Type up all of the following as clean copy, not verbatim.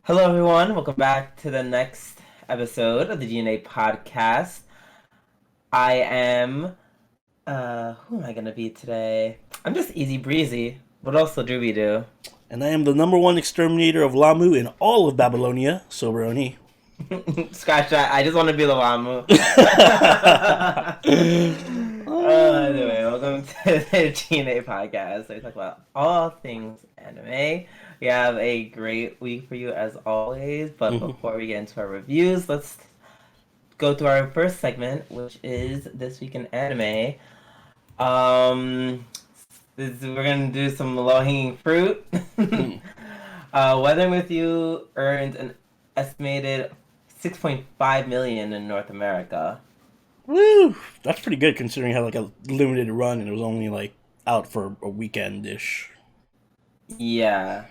Hello, everyone. Welcome back to the next episode of the G&A podcast. I am, who am I gonna be today? I'm just easy breezy. What else do we do? And I am the number one exterminator of Lahmu in all of Babylonia, Soberoni. Scratch that. I just want to be the Lamu. Anyway, welcome to the G&A podcast. We talk about all things anime. We have a great week for you as always. But before we get into our reviews, let's go to our first segment, which is This Week in Anime. We're gonna do some low-hanging fruit. Weathering with You earned an estimated 6.5 million in North America. Woo! That's pretty good considering how a limited run and it was only out for a weekend-ish. Yeah.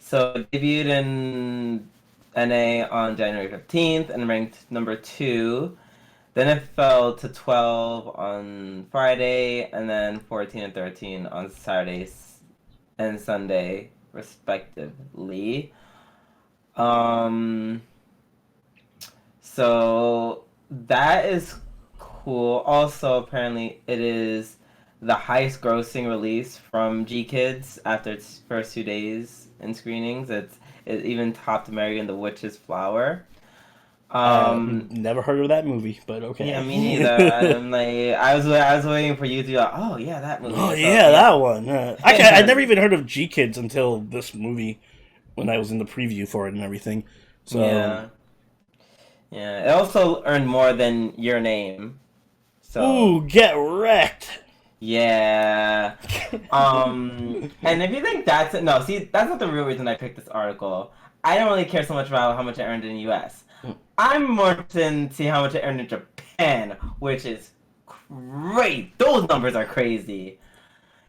So it debuted in NA on January 15th and ranked number 2. Then it fell to 12 on Friday, and then 14 and 13 on Saturdays and Sunday, respectively. So that is cool. Also, apparently, it is the highest grossing release from G Kids after its first 2 days in screenings. It even topped Mary and the Witch's Flower. Never heard of that movie, but okay. Yeah, me neither. I was waiting for you to be like, oh yeah, that movie. Oh yeah, that one. I never even heard of G Kids until this movie when I was in the preview for it and everything. So yeah. It also earned more than Your Name. So ooh, get wrecked. yeah. And if you think that's not the real reason I picked this article. I don't really care so much about how much it earned in the U.S. I'm more interested in seeing how much it earned in Japan, which is great. Those numbers are crazy.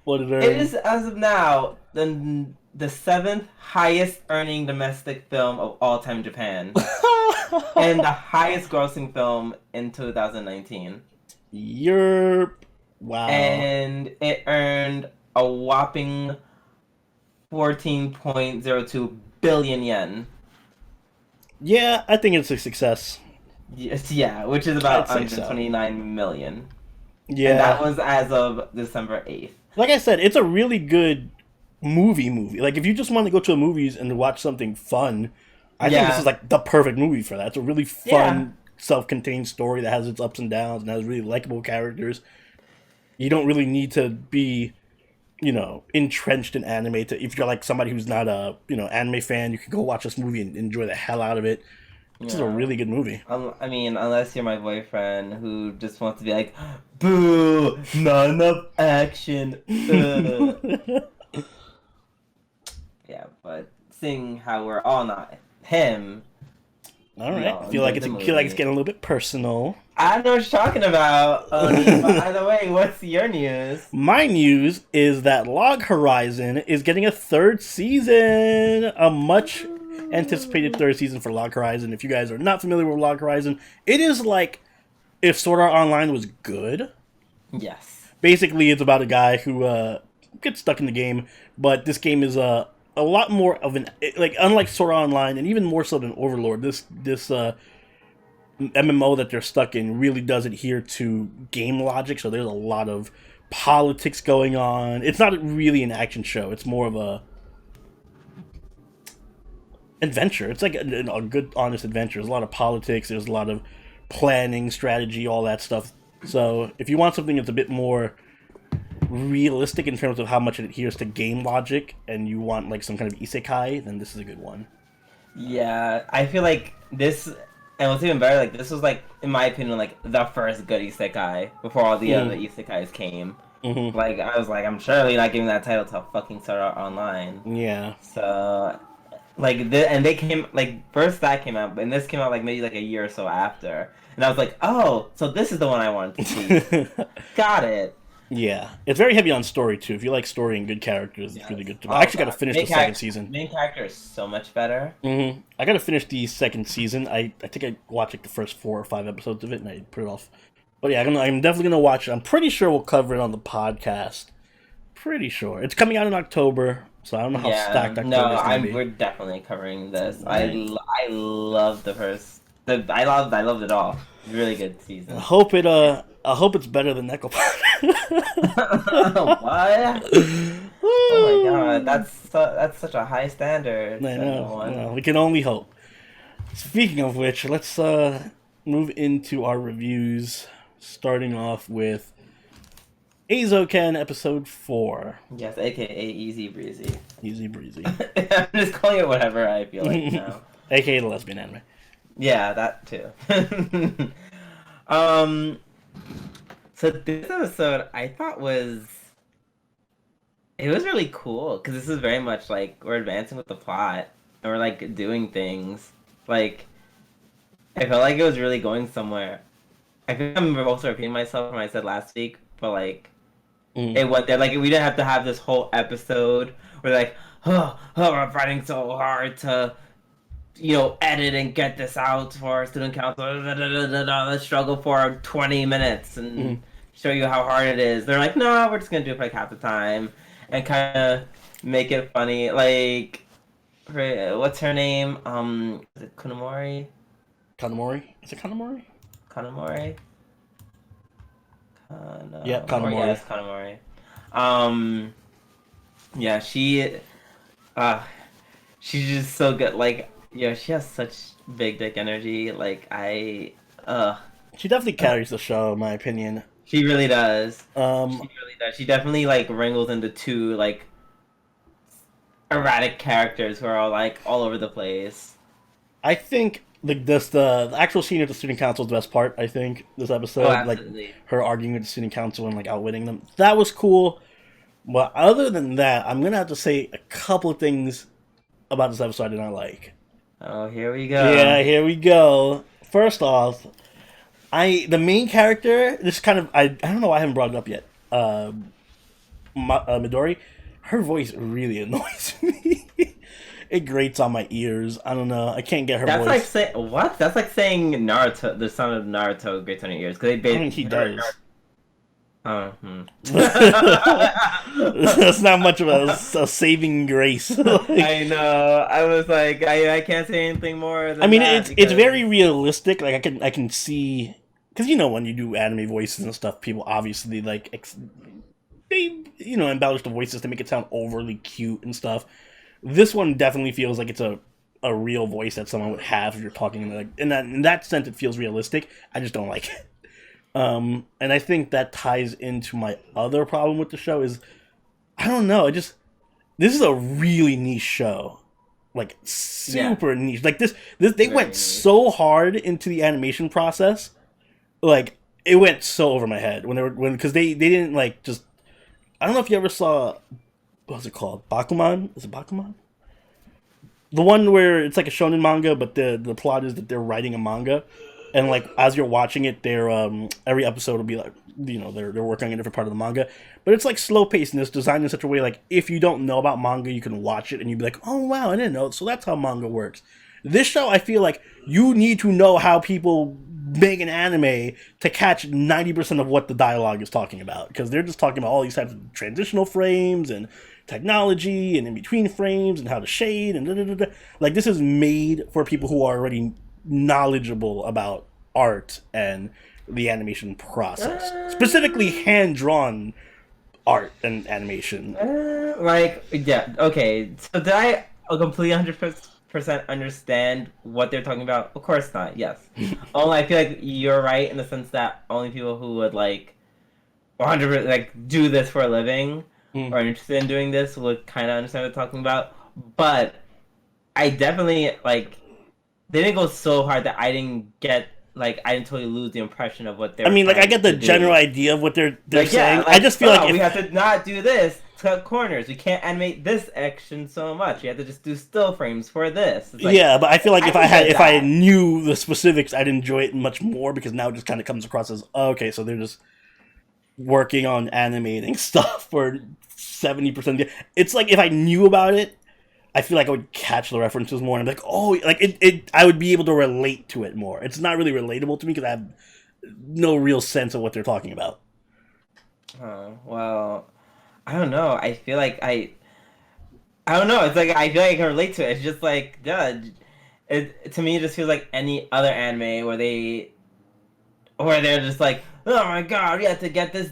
What did it It is, as of now, the 7th highest earning domestic film of all time in Japan. And the highest grossing film in 2019. Wow. And it earned a whopping 14.02 billion yen. Yeah, I think it's a success. Yes, yeah, which is about I'd say so. 129 million. Yeah. And that was as of December 8th. Like I said, it's a really good movie. Like, if you just want to go to the movies and watch something fun, I think this is the perfect movie for that. It's a really fun, self-contained story that has its ups and downs and has really likable characters. You don't really need to be, entrenched in anime. If you're somebody who's not a, anime fan, you can go watch this movie and enjoy the hell out of it. This is a really good movie. I mean, unless you're my boyfriend who just wants to be like, boo, not enough action. Yeah, but seeing how we're all not him. All right, I feel like it's getting a little bit personal. I know what you're talking about. But either way, what's your news? My news is that Log Horizon is getting a 3rd season. A much anticipated 3rd season for Log Horizon. If you guys are not familiar with Log Horizon, it is like if Sword Art Online was good. Yes. Basically, it's about a guy who gets stuck in the game, but this game is a lot more of unlike Sword Art Online, and even more so than Overlord, this MMO that they're stuck in really does adhere to game logic, so there's a lot of politics going on. It's not really an action show, it's more of a adventure. It's like a good, honest adventure. There's a lot of politics, there's a lot of planning, strategy, all that stuff. So if you want something that's a bit more realistic in terms of how much it adheres to game logic, and you want some kind of isekai, then this is a good one. Yeah, I feel like this, and what's even better, this was in my opinion, the first good isekai before all the other isekais came. Mm-hmm. I was I'm surely not giving that title to fucking Sword Art Online. Yeah. So, and they came first that came out, and this came out maybe a year or so after, and I was like, oh, so this is the one I wanted to see. Got it. Yeah, it's very heavy on story too. If you like story and good characters, it's really good. I actually got to finish the 2nd season. Main character is so much better. Mm-hmm. I got to finish the 2nd season. I think I watched the first 4 or 5 episodes of it, and I put it off. But yeah, I'm definitely gonna watch it. I'm pretty sure we'll cover it on the podcast. Pretty sure it's coming out in October. So I don't know how Yeah, stacked no, October is going to be. we're definitely covering this. Right. I love the first I loved it all. Really good season. I hope it's better than Nekopara. What? Oh my God, Woo! that's such a high standard, I said no know. one. Well, we can only hope. Speaking of which, let's move into our reviews, starting off with Eizouken episode 4. Yes, aka Easy Breezy. Easy breezy. I'm just calling it whatever I feel like now. AKA the lesbian anime. Yeah, that too. um, so this episode I thought it was really cool because this is very much like we're advancing with the plot and we're like doing things. Like I felt like it was really going somewhere. I think I'm also repeating myself from what I said last week, but like it went there. Like we didn't have to have this whole episode where like, we're fighting so hard to, edit and get this out for our student council. Let's struggle for 20 minutes and show you how hard it is. They're like, no, we're just gonna do it for like half the time and kind of make it funny. Like, what's her name? Is it Kunomori? Kanamori? Is it Kanamori? Kanamori? Yeah, Kanamori. Yes, Kanamori. Yeah, she's just so good. Like, she has such big dick energy. Like, She definitely carries the show, in my opinion. She really does. She really does. She definitely like wrangles into two like erratic characters who are all like all over the place. I think the actual scene at the student council is the best part. I think this episode, like her arguing with the student council and like outwitting them, that was cool. But other than that, I'm gonna have to say a couple of things about this episode I did not like. Oh, here we go. Yeah, here we go. First off, the main character, this kind of I don't know why I haven't brought it up yet. Midori, her voice really annoys me. It grates on my ears. I don't know. I can't get her voice. That's like what? That's like saying Naruto. The son of Naruto grates on your ears because they. I mean, he does. Oh, That's not much of a saving grace. I know. I was like, I can't say anything more. Than it's very realistic. Like I can see, because when you do anime voices and stuff, people obviously like they embellish the voices to make it sound overly cute and stuff. This one definitely feels like it's a real voice that someone would have if you're talking. Like in that sense, it feels realistic. I just don't like it. And I think that ties into my other problem with the show is, I don't know, this is a really niche show. Like, super niche. Like, they went so hard into the animation process. Like, it went so over my head because they didn't, like, just, I don't know if you ever saw, what's it called? Bakuman? Is it Bakuman? The one where it's like a shonen manga, but the plot is that they're writing a manga. And like as you're watching it, they're every episode will be like they're working on a different part of the manga, but it's like slow paced and it's designed in such a way like if you don't know about manga, you can watch it and you'd be like, oh wow, I didn't know. So that's how manga works. This show, I feel like you need to know how people make an anime to catch 90% of what the dialogue is talking about because they're just talking about all these types of transitional frames and technology and in between frames and how to shade and like this is made for people who are already knowledgeable about art and the animation process, specifically hand-drawn art and animation. Okay. So did I completely 100% understand what they're talking about? Of course not. Yes. I feel like you're right in the sense that only people who would like 100% like do this for a living or are interested in doing this would kind of understand what they're talking about. But I definitely like. They didn't go so hard that I didn't totally lose the impression of what they're. I mean, like I get the general idea of what they're saying. I just feel like we have to not do this, cut corners. We can't animate this action so much. We have to just do still frames for this. Like, yeah, but I feel like if I knew the specifics, I'd enjoy it much more because now it just kind of comes across as okay, so they're just working on animating stuff for 70%. It's like if I knew about it. I feel like I would catch the references more and I'm like, oh, like I would be able to relate to it more. It's not really relatable to me because I have no real sense of what they're talking about. Oh, well, I don't know. I feel like I don't know. It's like I feel like I can relate to it. It's just like, yeah, it to me it just feels like any other anime where they're just like, oh my god, we have to get this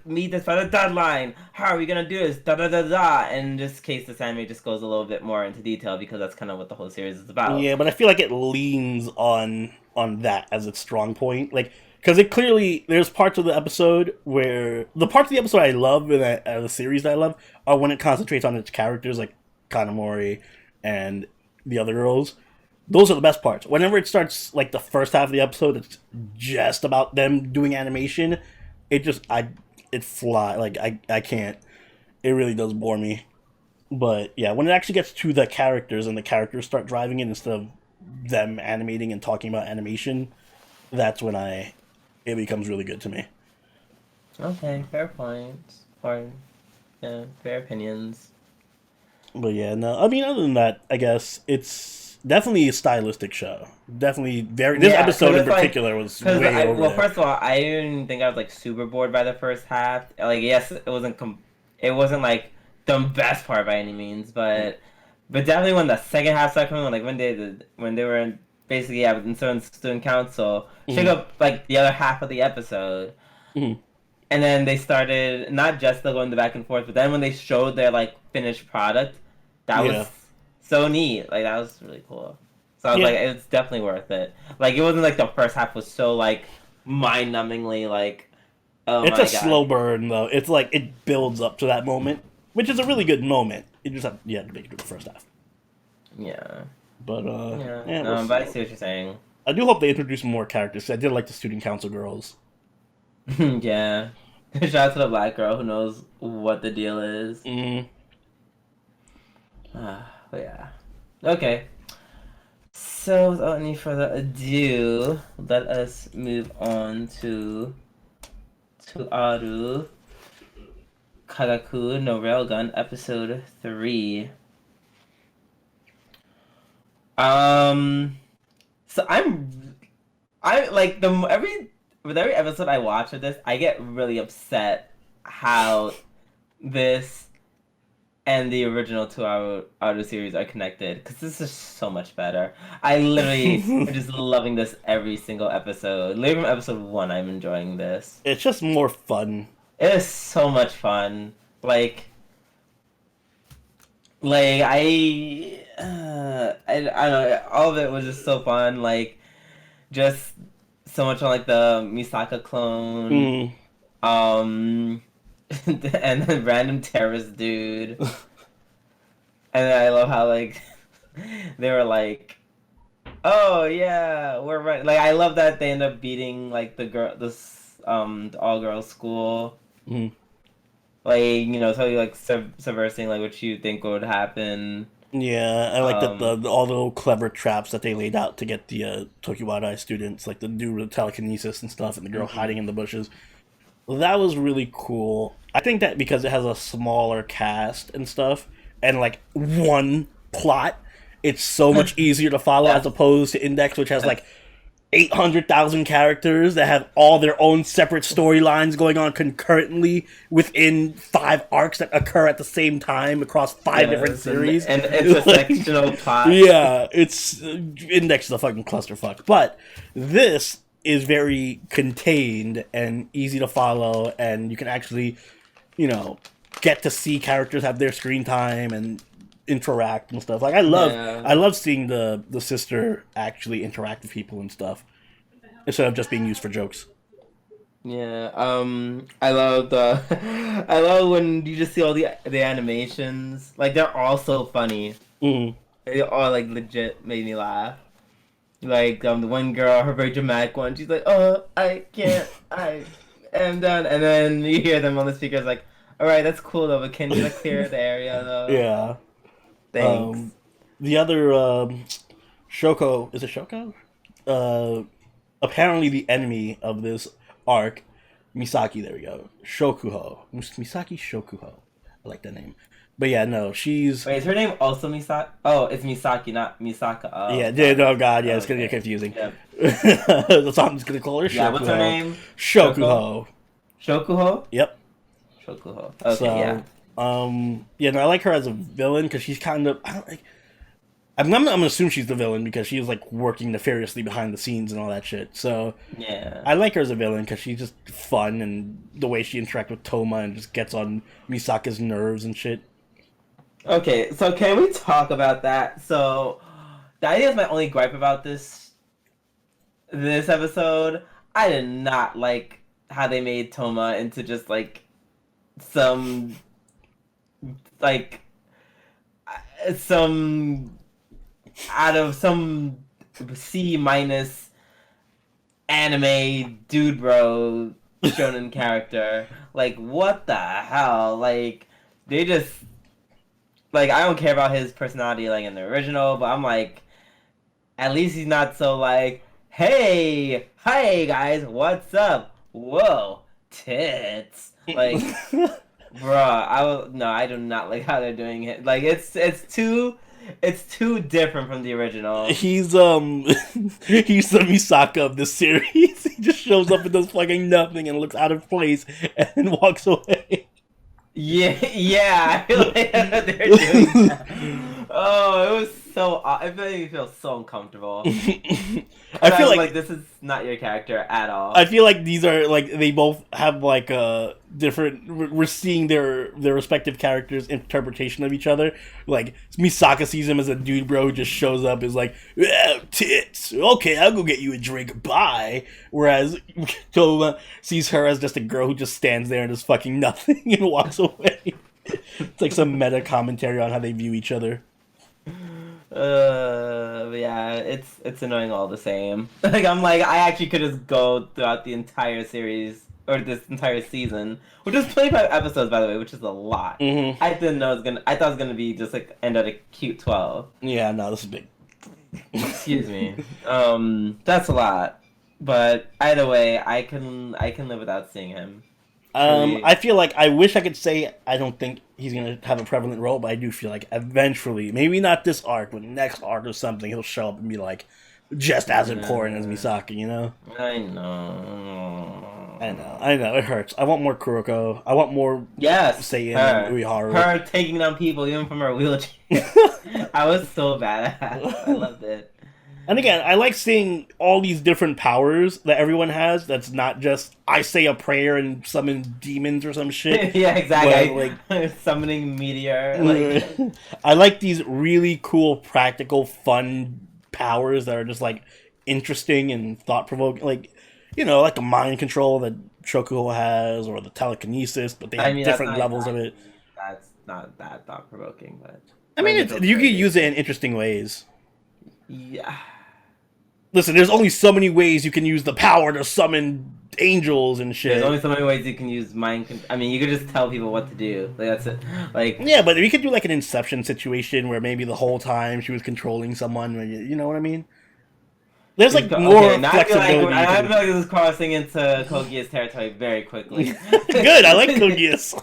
meet this by the deadline. How are we gonna do this? Da da da da. And in this case, this anime just goes a little bit more into detail because that's kind of what the whole series is about. Yeah, but I feel like it leans on that as its strong point, like because it clearly there's parts of the episode where the parts of the episode I love and the series that I love are when it concentrates on its characters, like Kanamori and the other girls. Those are the best parts. Whenever it starts, like the first half of the episode, it's just about them doing animation. It fly like I can't. It really does bore me. But yeah, when it actually gets to the characters and the characters start driving it instead of them animating and talking about animation, that's when it becomes really good to me. Okay, fair points. Or, yeah, fair opinions. But yeah, no, I mean, other than that, I guess it's definitely a stylistic show. Definitely very. This episode in particular was way over there. First of all, I didn't think I was like super bored by the first half. Like, yes, it wasn't like the best part by any means, but definitely when the second half started coming, like when they were in, basically in student council, shook up like the other half of the episode, and then they started not just going the back and forth, but then when they showed their like finished product, that was so neat. Like that was really cool. So I was like, it's definitely worth it. Like it wasn't like the first half was so like mind-numbingly like. Oh it's a slow burn though. It's like it builds up to that moment, which is a really good moment. You just have to make it through the first half. Yeah. But but I see what you're saying. I do hope they introduce more characters. I did like the student council girls. Yeah. Shout out to the black girl who knows what the deal is. But yeah. Okay. So without any further ado, let us move on to Aru Kagaku no Railgun episode 3. So I like with every episode I watch of this, I get really upset how this and the original 2 Aru series are connected, because this is so much better. I literally am just loving this every single episode. Literally from episode 1, I'm enjoying this. It's just more fun. It is so much fun. Like I don't know, all of it was just so fun. Like, just so much on like the Misaka clone, and the random terrorist dude, and then I love how like they were like, oh yeah, we're right. Like I love that they end up beating like the all girls school. Like, you know, totally like subversing like what you think would happen. Yeah, I like all the little clever traps that they laid out to get the Tokiwadai students, like the dude with telekinesis and stuff, and the girl hiding in the bushes. That was really cool. I think that because it has a smaller cast and stuff, and like one plot, it's so much easier to follow as opposed to Index, which has like 800,000 characters that have all their own separate storylines going on concurrently within 5 arcs that occur at the same time across 5 different series. And it's a sectional plot. Yeah, it's Index is a fucking clusterfuck. But this is very contained and easy to follow, and you can actually, you know, get to see characters have their screen time and interact and stuff. Like I love seeing the sister actually interact with people and stuff instead of just being used for jokes. Yeah, I love I love when you just see all the animations. Like they're all so funny. They all like legit made me laugh. Like the one girl, her very dramatic one, she's like, "Oh, I can't, I am done," and then you hear them on the speakers like, "All right, that's cool though, but can you like clear the area though?" Yeah. Thanks. The other Shoko, is it Shoko? Apparently the enemy of this arc, Misaki. There we go. Shokuho. Misaki Shokuho. I like that name. But yeah, no, she's. Wait, is her name also Misaki? Oh, it's Misaki, not Misaka. Oh, yeah, oh god, yeah, it's gonna get confusing. Yeah. So I'm just gonna call her Shokuho. Yeah, what's her name? Shokuho. Shokuho? Yep. Shokuho. Okay, so, yeah. Yeah, no, I like her as a villain because she's kind of, I don't like. I'm gonna assume she's the villain because she's like working nefariously behind the scenes and all that shit. So Yeah. I like her as a villain because she's just fun and the way she interacts with Toma and just gets on Misaka's nerves and shit. Okay, so can we talk about that? So that is my only gripe about this episode. I did not like how they made Toma into just like some like some out of some C minus anime dude bro shonen character. Like what the hell? Like they just like I don't care about his personality like in the original, but I'm like at least he's not so like, hey guys, what's up? Whoa, tits. Like bruh, I do not like how they're doing it. Like it's too different from the original. He's he's the Misaka of the series. He just shows up and does fucking nothing and looks out of place and walks away. Yeah, I feel like they're doing that. Oh, it was so. It made me feel so uncomfortable. I feel like this is not your character at all. I feel like these are like they both have like different. We're seeing their respective characters' interpretation of each other. Like Misaka sees him as a dude bro who just shows up is like, yeah, tits. Okay, I'll go get you a drink. Bye. Whereas Toma sees her as just a girl who just stands there and does fucking nothing and walks away. It's like some meta commentary on how they view each other. Yeah, it's annoying all the same. Like I'm like I actually could just go throughout the entire series or this entire season, which is 25 episodes by the way, which is a lot. Mm-hmm. I didn't know I thought it was gonna be just like end at a cute 12. Yeah, no, this is big. Excuse me. That's a lot. But either way, I can live without seeing him. I feel like I wish I could say I don't think he's gonna have a prevalent role, but I do feel like eventually, maybe not this arc, but next arc or something, he'll show up and be like just as important as Misaka, you know? I know. I know, it hurts. I want more Kuroko. I want more Seiya and Ueharu. Her taking down people even from her wheelchair. I was so badass. I loved it. And again, I like seeing all these different powers that everyone has. That's not just I say a prayer and summon demons or some shit. Yeah, exactly. Like summoning meteor. Like I like these really cool, practical, fun powers that are just like interesting and thought provoking. Like like the mind control that Shokuho has, or the telekinesis, but they have different levels of it. That's not that thought provoking, but I mean, you can use it in interesting ways. Yeah. Listen, there's only so many ways you can use the power to summon angels and shit. There's only so many ways you can use I mean, you could just tell people what to do. Like that's it. Like yeah, but we could do like an Inception situation where maybe the whole time she was controlling someone. You know what I mean? There's like more flexibility. I feel like this is crossing into Kogia's territory very quickly. Good, I like Kogia's.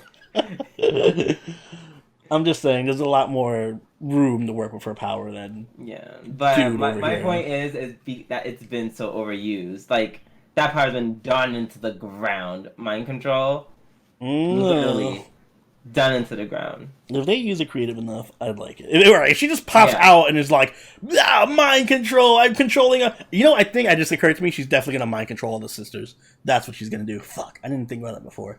I'm just saying, there's a lot more room to work with her power than but my point is that it's been so overused. Like that power's been done into the ground. Mind control, literally done into the ground. If they use it creative enough, I'd like it. If she just pops out and is like, mind control, I'm controlling her. I think it just occurred to me she's definitely gonna mind control all the sisters. That's what she's gonna do. Fuck, I didn't think about that before.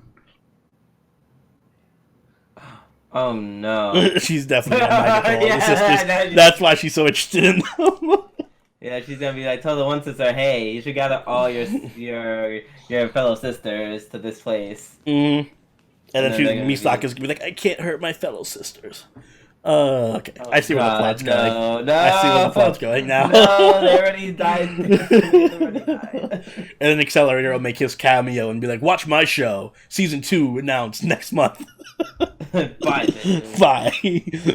Oh no. She's definitely gonna mind control all the sisters. That's why she's so interested in them. Yeah, she's gonna be like, tell the one sister, hey, you should gather all your fellow sisters to this place. Mm-hmm. And then Misaka's gonna be like, I can't hurt my fellow sisters. Okay. I see where the plot's going. No. I see where the plot's going now. No, they already died. And then Accelerator will make his cameo and be like, watch my show. Season 2 announced next month. Bye. Bye.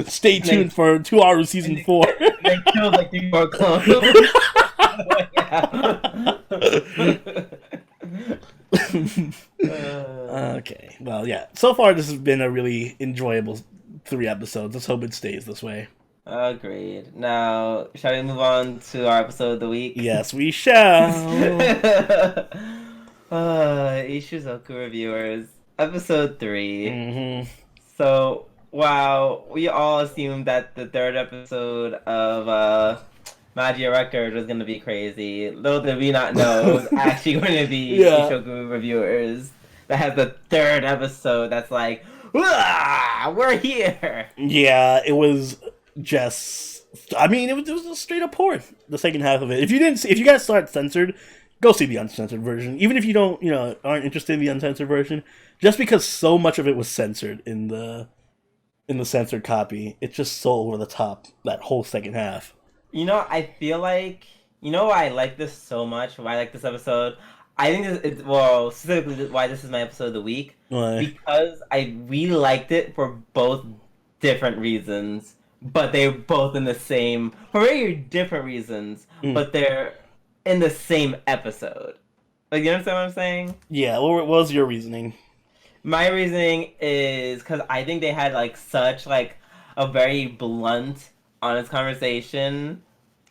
Stay tuned for 2 hours season 4. They killed like 3 more clones. Okay. Well, yeah. So far, this has been a really enjoyable 3 episodes. Let's hope it stays this way. Agreed. Now, shall we move on to our episode of the week? Yes, we shall. Ishuzoku Reviewers, episode 3. Mm-hmm. So, wow, we all assumed that the third episode of Magia Record was going to be crazy. Little did we not know it was actually going to be Yeah. Ishuzoku Reviewers that has the third episode that's like, "Wah, we're here!" Yeah, it was just. I mean, it was a straight up porn. The second half of it. If you guys saw it censored, go see the uncensored version. Even if you don't, aren't interested in the uncensored version, just because so much of it was censored in the censored copy, it's just so over the top that whole second half. I feel like why I like this so much. Why I like this episode. I think well, specifically why this is my episode of the week, Why? because I really liked it for both different reasons, but they're both in the same for very different reasons, but they're in the same episode. Like, you understand what I'm saying? Yeah. What was your reasoning? My reasoning is because I think they had like such like a very blunt, honest conversation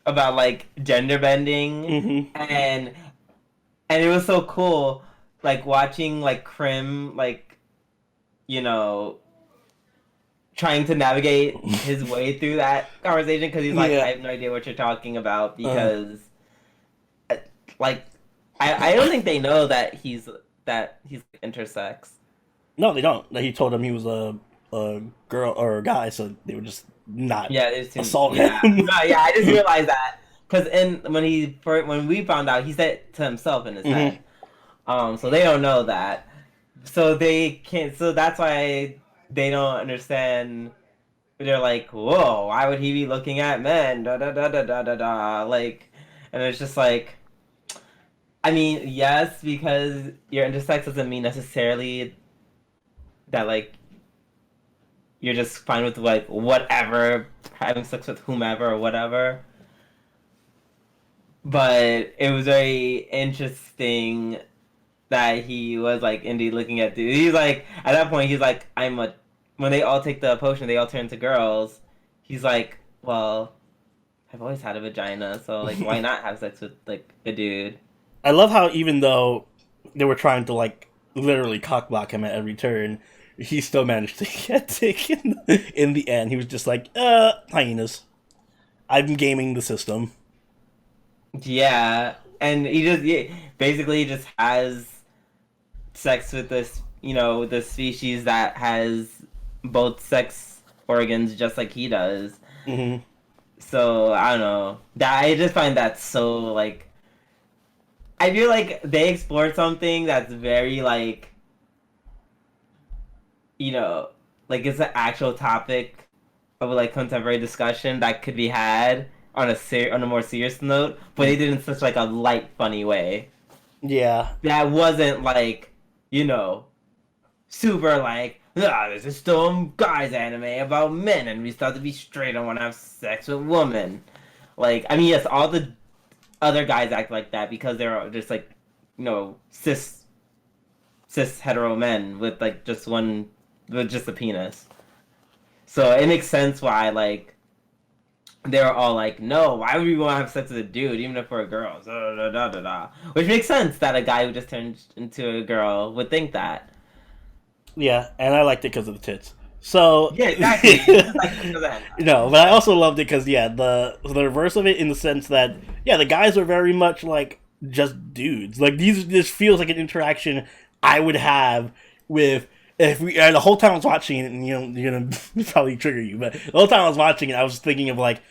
about like gender bending, and it was so cool, like watching like Krim like, trying to navigate his way through that conversation because he's like, Yeah. I have no idea what you're talking about because, like, I don't think they know that he's intersex. No, they don't. He told them he was a girl or a guy, so they would just not assault him. No, yeah, I just realized that because when we found out, he said it to himself in his head. So they don't know that. So they can't. So that's why they don't understand. They're like, whoa, why would he be looking at men? Da da da da da da da. Like, and it's just like, I mean, yes, because you're intersex doesn't mean necessarily that like you're just fine with like whatever, having sex with whomever or whatever. But it was very interesting that he was like indeed looking at dudes. He's like at that point he's like, when they all take the potion, they all turn to girls. He's like, well, I've always had a vagina, so like why not have sex with like a dude? I love how even though they were trying to like literally cockblock him at every turn, he still managed to get taken in the end. He was just like, hyenas. I'm gaming the system. Yeah, and he basically just has sex with this, the species that has both sex organs just like he does. So I don't know. I just find that so like. I feel like they explored something that's very like, like it's an actual topic of like contemporary discussion that could be had on a more serious note, but they did it in such like a light, funny way. Yeah. That wasn't like, super like, this is still a guys anime about men and we start to be straight and want to have sex with women. Like, I mean, yes, all the other guys act like that because they're just like, cis hetero men with like just a penis. So it makes sense why like they're all like, no, why would we want to have sex with a dude even if we're a girl? Da, da, da, da, da. Which makes sense that a guy who just turned into a girl would think that. Yeah, and I liked it because of the tits. So yeah, exactly. No, but I also loved it because the reverse of it in the sense that the guys are very much like just dudes. Like this feels like an interaction I would have with if we the whole time I was watching it, and you're gonna probably trigger you, but the whole time I was watching it, I was thinking of like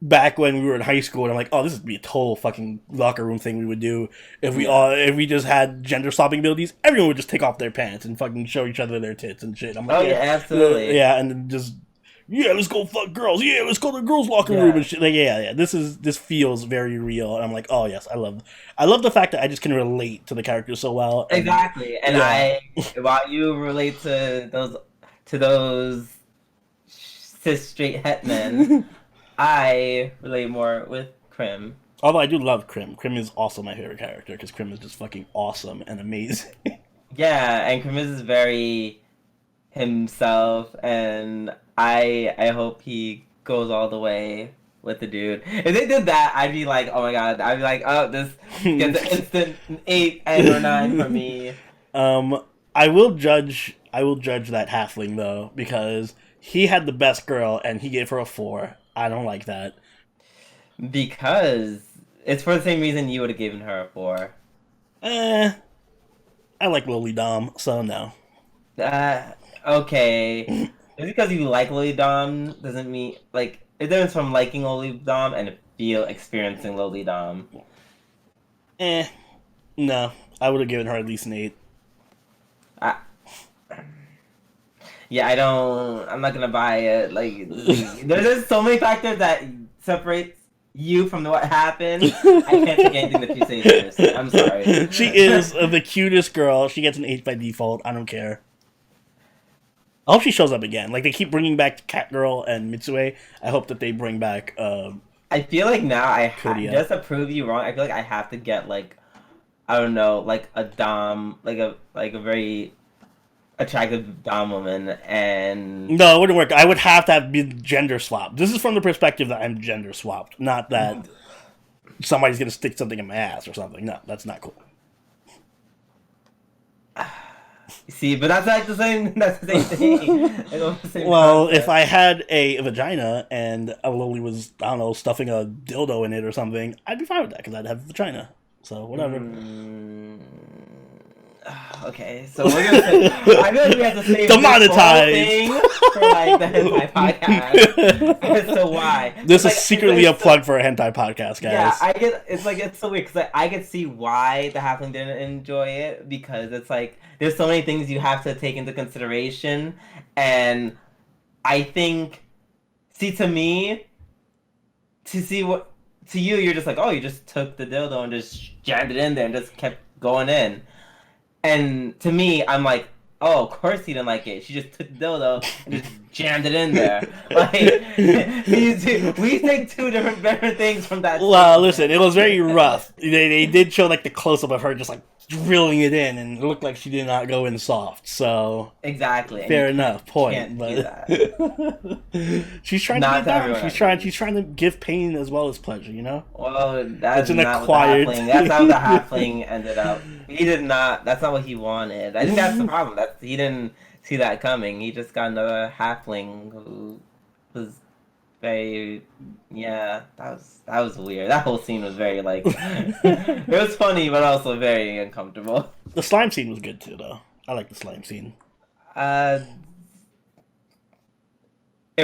back when we were in high school, and I'm like, oh, this would be a total fucking locker room thing we would do if we just had gender swapping abilities. Everyone would just take off their pants and fucking show each other their tits and shit. I'm like, yeah, absolutely. Yeah, and then just let's go fuck girls. Yeah, let's go to the girls' locker room and shit. Like, yeah. This feels very real, and I'm like, oh yes, I love the fact that I just can relate to the characters so well. And, exactly, and while you relate to those cis straight het men. I relate more with Krim. Although I do love Krim. Krim is also my favorite character because Krim is just fucking awesome and amazing. Yeah, and Krim is very himself, and I hope he goes all the way with the dude. If they did that, I'd be like, oh my god. I'd be like, oh, this gets an instant 8 and or 9 for me. I will judge I will judge that halfling though because he had the best girl and he gave her a 4. I don't like that. Because it's for the same reason you would have given her a 4. Eh, I like Lily Dom, so no. Okay. Just because you like Lily Dom doesn't mean like it difference from liking Lily Dom and experiencing Lily Dom. No. I would have given her at least an 8. I, yeah, I'm not gonna buy it. Like, there's just so many factors that separate you from what happened. I can't take anything that you say seriously. I'm sorry. She is the cutest girl. She gets an 8 by default. I don't care. I hope she shows up again. Like, they keep bringing back Catgirl and Mitsue. I hope that they bring back, I feel like now Kodia. just to prove you wrong, I feel like I have to get, like, I don't know, like a Dom, like a very attractive Dom woman, and... No, it wouldn't work. I would have to have been gender swapped. This is from the perspective that I'm gender swapped, not that somebody's going to stick something in my ass or something. No, that's not cool. See, but that's like the same. That's the same thing. The same Well, concept. if I had a vagina and a Lily was, I don't know, stuffing a dildo in it or something, I'd be fine with that because I'd have a vagina. So whatever. Okay, so we're gonna say, I feel like we have to save Demonetized. this whole thing for like the hentai podcast as to why. This is Like, secretly a plug for a hentai podcast, guys. Yeah, it's so weird because I could see why the halfling didn't enjoy it because it's like there's so many things you have to take into consideration, and I think, to me, to you, you're just like, oh, you just took the dildo and just jammed it in there and just kept going in. And to me, I'm like, oh, of course he didn't like it. She just took the dildo and just jammed it in there. Like, we take two different things from that. Well, listen, it was very rough. They did show like the close up of her just like drilling it in, and it looked like she did not go in soft. So exactly, fair enough. Point. Can't but do that. she's trying to be down. She's trying to give pain as well as pleasure. You know. Well, that's an not acquired. That's how the halfling ended up. He did not. That's not what he wanted. I think that's the problem. He didn't see that coming. He just got another halfling who was very, yeah. That was weird. That whole scene was very like, it was funny but also very uncomfortable. The slime scene was good too, though. I like the slime scene. It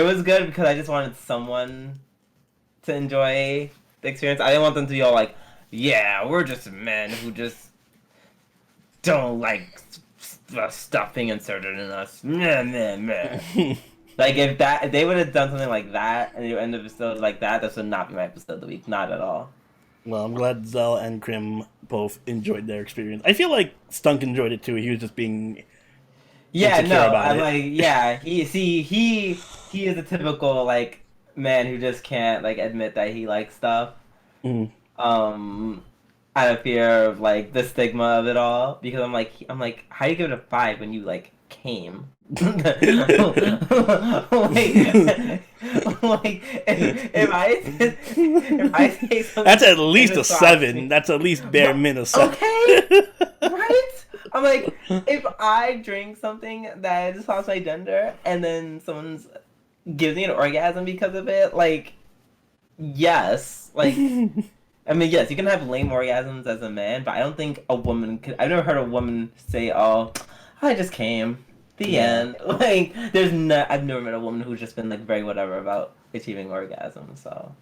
was good because I just wanted someone to enjoy the experience. I didn't want them to be all like, yeah, we're just men who just don't like stuff being inserted in us. Meh, meh, meh. Like, if they would have done something like that, and you end the episode like that, this would not be my episode of the week. Not at all. Well, I'm glad Zell and Krim both enjoyed their experience. I feel like Stunk enjoyed it too. He was just being I'm like, yeah. He is a typical like man who just can't like admit that he likes stuff. Out of fear of like the stigma of it all, because I'm like, how do you give it a 5 when you like came? like, if I say something, that's at least a 7. That's at least bare minimum 7. Okay, right? I'm like, if I drink something that describes my gender and then someone gives me an orgasm because of it, like, yes, like. I mean, yes, you can have lame orgasms as a man, but I don't think a woman could. I've never heard a woman say, "Oh, I just came." The end. Like, I've never met a woman who's just been like very whatever about achieving orgasm. So.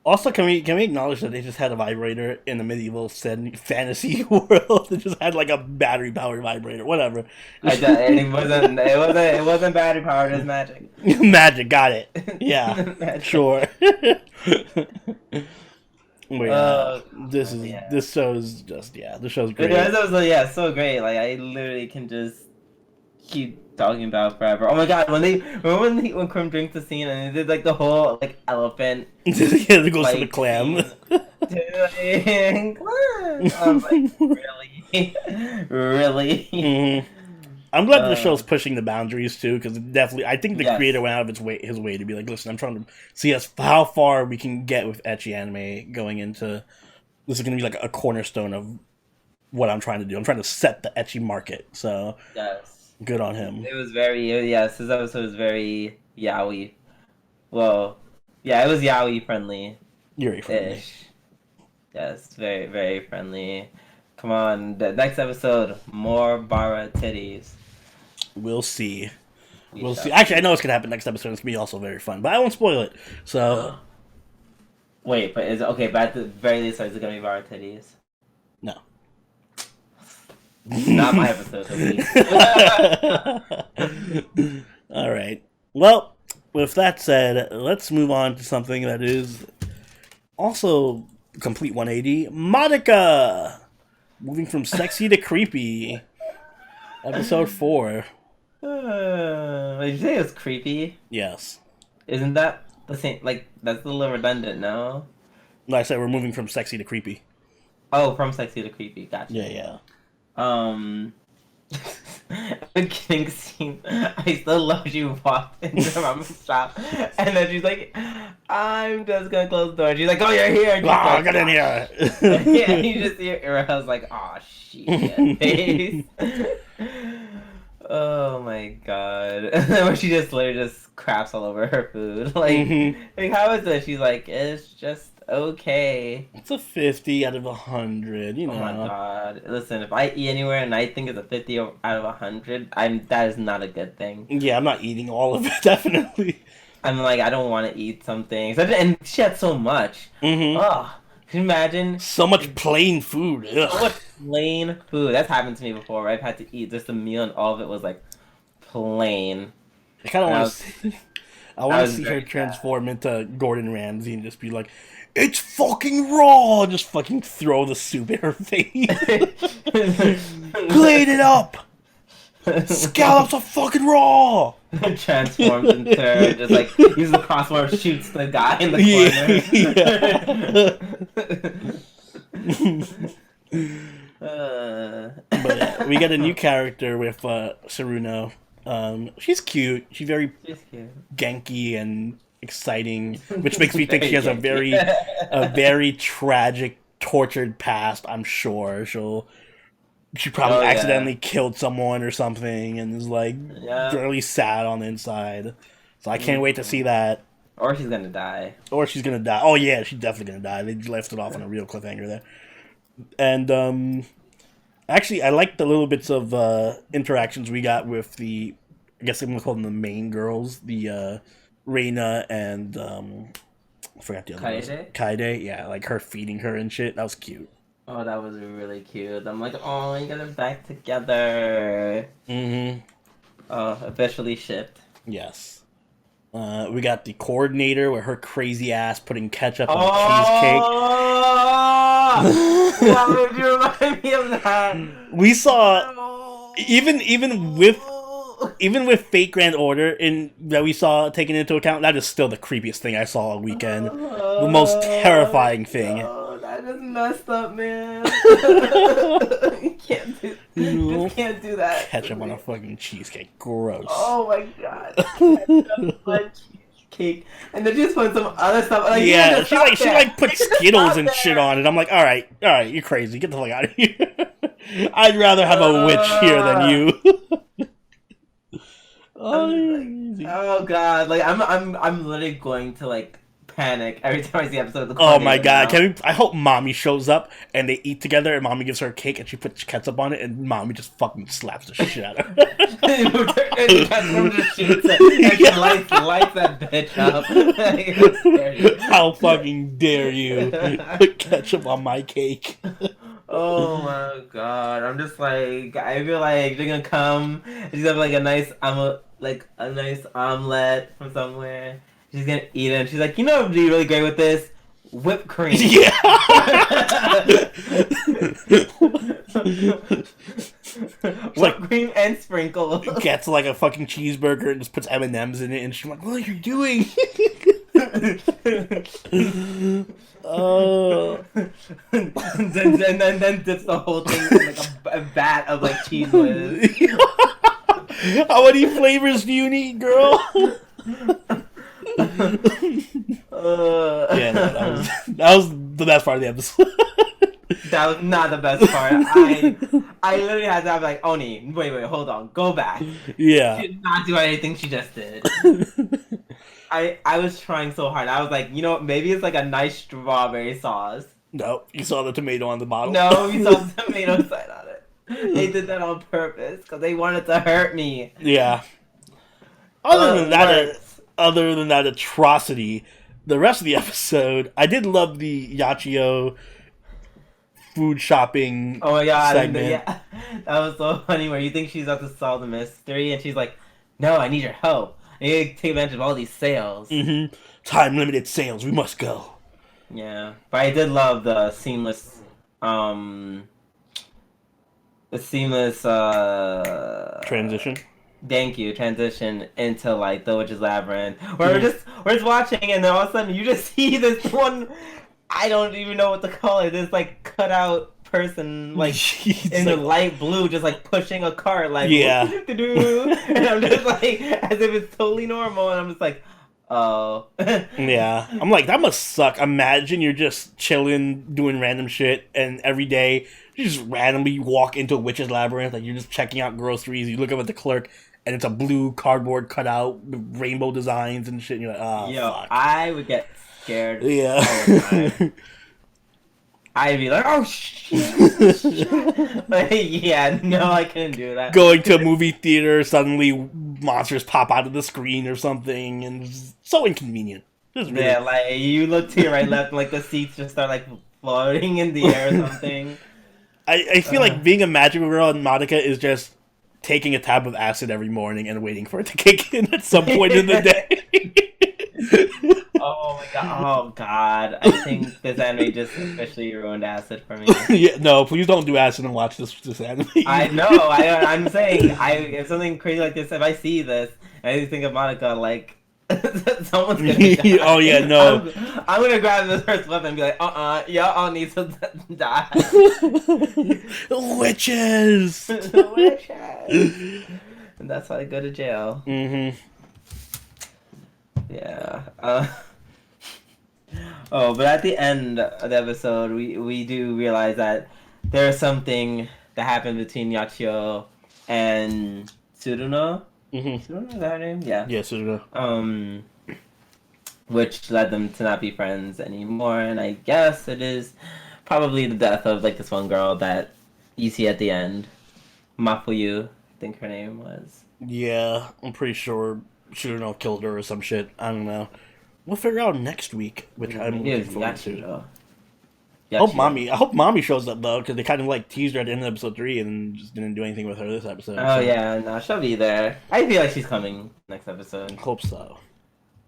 Also, can we acknowledge that they just had a vibrator in the medieval fantasy world? They just had like a battery powered vibrator, whatever. It wasn't battery powered. It was magic. Magic, got it. Yeah, sure. This show's just the show's great. It was so great. Like, I literally can just keep talking about forever. Oh my god, when Krim drinks the scene and they did like the whole like elephant. Yeah, it goes to the clam. I was like, really, really. Mm-hmm. I'm glad the show's pushing the boundaries too, because definitely, I think the creator went out of his way to be like, listen, I'm trying to see how far we can get with ecchi anime going into. This is going to be like a cornerstone of what I'm trying to do. I'm trying to set the ecchi market. So yes, Good on him. It was very, yes, this episode was very yaoi. Well, yeah, it was yaoi friendly. Yuri friendly. Ish. Yes, very, very friendly. Come on, the next episode, more Bara titties. We'll see. We'll see. Actually, I know what's gonna happen next episode. It's gonna be also very fun, but I won't spoil it. So. Wait, but is okay? But at the very least, is it gonna be Bara titties? No. Not my episode, at least. All right. Well, with that said, let's move on to something that is also complete 180. Madoka! Moving from sexy to creepy. Episode 4. Did you say it was creepy? Yes. Isn't that the same? Like, that's a little redundant, no? No, I said we're moving from sexy to creepy. Oh, from sexy to creepy. Gotcha. Yeah. The beginning scene, I still love you walked into Mama's shop, and then she's like, I'm just gonna close the door. And she's like, oh, you're here. And Like, get in here. Yeah, and you just see her ear. I was like, oh, shit. Face. Oh my god. And then when she just literally just craps all over her food. Like, like, how is it? She's like, it's just okay. It's a 50 out of 100, you know. Oh my god. Listen, if I eat anywhere and I think it's a 50 out of 100, that is not a good thing. Yeah, I'm not eating all of it, definitely. I'm like, I don't want to eat something. And she had so much. Oh, can you imagine? So much plain food. Ugh. So much plain food. That's happened to me before, where I've had to eat just a meal and all of it was like plain. I kind of want to I want to see her very transform into Gordon Ramsay and just be like, it's fucking raw! Just fucking throw the soup in her face. Clean it up! Scallops are fucking raw! Transforms into her, just like uses the crossbar, shoots the guy in the corner. But yeah, we get a new character with Saruno. She's cute. She's very genki and exciting, which makes me think she has a very tragic, tortured past. I'm sure she probably accidentally killed someone or something and is like really sad on the inside. So I can't wait to see that. Or she's gonna die. Oh yeah, she's definitely gonna die. They left it off on a real cliffhanger there. And actually, I like the little bits of interactions we got with I guess I'm gonna call them the main girls, the Reina and I forgot the other ones. Kaede, yeah, like her feeding her and shit. That was cute. Oh, that was really cute. I'm like, oh, you got them back together. Officially shipped. Yes. We got the coordinator with her crazy ass putting ketchup on cheesecake. Why did you remind me of that? We saw even with Fate Grand Order that we saw taken into account, that is still the creepiest thing I saw all weekend. The most terrifying thing. Oh, that is messed up, man. You can't do. You just can't do that. Ketchup on a fucking cheesecake, gross. Oh my god. Ketchup on cheesecake, and then just put some other stuff. Like, yeah, she put Skittles and shit on it. I'm like, all right, you're crazy. Get the fuck out of here. I'd rather have a witch here than you. Oh god, like I'm literally going to like panic every time I see episode of the Oh my god, I hope Mommy shows up and they eat together and Mommy gives her a cake and she puts ketchup on it and Mommy just fucking slaps the shit out of her. And just shoots it and she lights that bitch up. How fucking dare you put ketchup on my cake. Oh my god, I'm just like, I feel like they're gonna come and she's gonna have like a nice omelet from somewhere. She's gonna eat it and she's like, you know what would be really great with this? Whipped cream. Yeah. Whipped cream and sprinkles. Gets like a fucking cheeseburger and just puts M&Ms in it and she's like, what are you doing? And then dips the whole thing in like a vat of like cheese whiz. How many flavors do you need, girl? Yeah, that was the best part of the episode. That was not the best part. I literally had to have like, Oni, wait, hold on, go back. Yeah. She did not do anything she just did. I was trying so hard. I was like, you know what, maybe it's like a nice strawberry sauce. No, you saw the tomato on the bottle. No, you saw the tomato sign on it. They did that on purpose because they wanted to hurt me. Yeah. Other than that atrocity, the rest of the episode, I did love the Yachio food shopping Oh my god, segment. yeah. That was so funny where you think she's about to solve the mystery and she's like, no, I need your help. I need to take advantage of all these sales. Mm-hmm. Time limited sales, we must go. Yeah. But I did love the seamless transition. Thank you. Transition into like the Witch's Labyrinth, where we're just watching, and then all of a sudden you just see this one. I don't even know what to call it. This like cutout person, like in the light blue, just like pushing a cart, like yeah. And I'm just like as if it's totally normal, and I'm just like, oh. Yeah. I'm like, that must suck. Imagine you're just chilling, doing random shit, and every day you just randomly walk into a Witch's Labyrinth, like you're just checking out groceries, you look up at the clerk, and it's a blue cardboard cutout with rainbow designs and shit, and you're like, oh, yo, fuck. I would get scared. Yeah. All the time. I'd be like, oh, shit. Like, yeah, no, I couldn't do that. Going to a movie theater, suddenly monsters pop out of the screen or something, and it's so inconvenient. Really... Yeah, like, you look to your right, left, and, like, the seats just start, like, floating in the air or something. I feel like being a magical girl in Madoka is just taking a tab of acid every morning and waiting for it to kick in at some point in the day. Oh my god! Oh god! I think this anime just officially ruined acid for me. Yeah, no, please don't do acid and watch this anime. I know. I'm saying, if something crazy like this, if I see this, and I think of Monica, like someone's gonna die. Oh yeah, no. I'm gonna grab the first weapon and be like, y'all all need to die. Witches. Witches. And that's why I go to jail. Mm-hmm. Yeah. Oh, but at the end of the episode, we do realize that there's something that happened between Yachio and Tsuruno. Mm-hmm. Tsuruno, is that her name? Yeah. Yeah, Tsuruno. Which led them to not be friends anymore, and I guess it is probably the death of like this one girl that you see at the end, Mafuyu, I think her name was. Yeah, I'm pretty sure Tsuruno killed her or some shit. I don't know. We'll figure out next week, which I'm looking forward to. I hope mommy shows up though, because they kind of like teased her at the end of episode 3 and just didn't do anything with her this episode. Oh so. Yeah, no, she'll be there. I feel like she's coming next episode. Hope so.